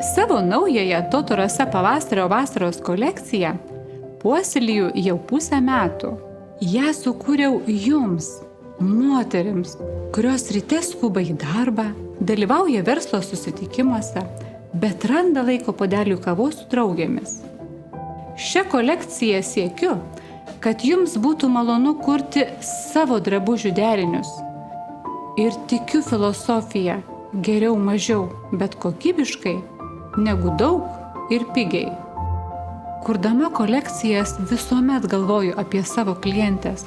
Savo naująją Toto Rasa pavasario vasaros kolekciją puoselėju jau pusę metų. Ją sukūriau jums, moterims, kurios ryte skuba į darbą, dalyvauja verslo susitikimuose, bet randa laiko puodeliui kavos su draugėmis. Šią kolekciją siekiu, kad jums būtų malonu kurti savo drabužių derinius. Ir tikiu filosofiją geriau mažiau, bet kokybiškai, negu daug ir pigiai. Kurdama kolekcijas visuomet galvoju apie savo klientės,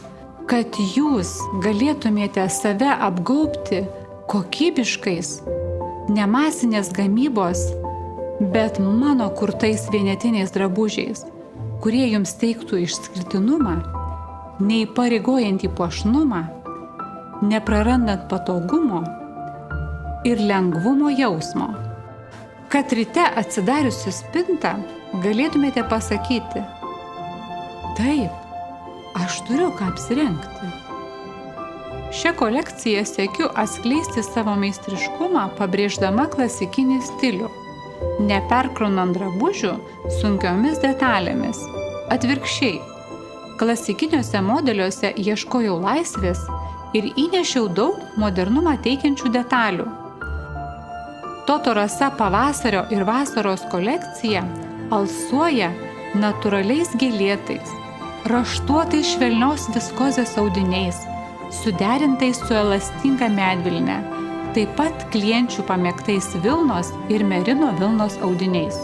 kad jūs galėtumėte save apgaubti kokybiškais, ne masinės gamybos, bet mano kurtais vienetiniais drabužiais, kurie jums teiktų išskirtinumą, neįpareigojantį puošnumą, neprarandant patogumo ir lengvumo jausmo. Kad ryte atsidariusi spintą galėtumėte pasakyti: taip, aš turiu ką apsirengti. Šią kolekciją siekiu atskleisti savo meistriškumą, pabrėždama klasikinį stilių, neperkraunant drabužių sunkiomis detalėmis. Atvirkščiai, klasikiniuose modeliuose ieškojau laisvės ir įnešiau daug modernumą teikiančių detalių. Toto Rasa pavasario ir vasaros kolekcija alsuoja natūraliais gėlėtais, raštuotais švelnios viskozės audiniais, suderintais su elastinga medvilne, taip pat klienčių pamėgtais vilnos ir merino vilnos audiniais.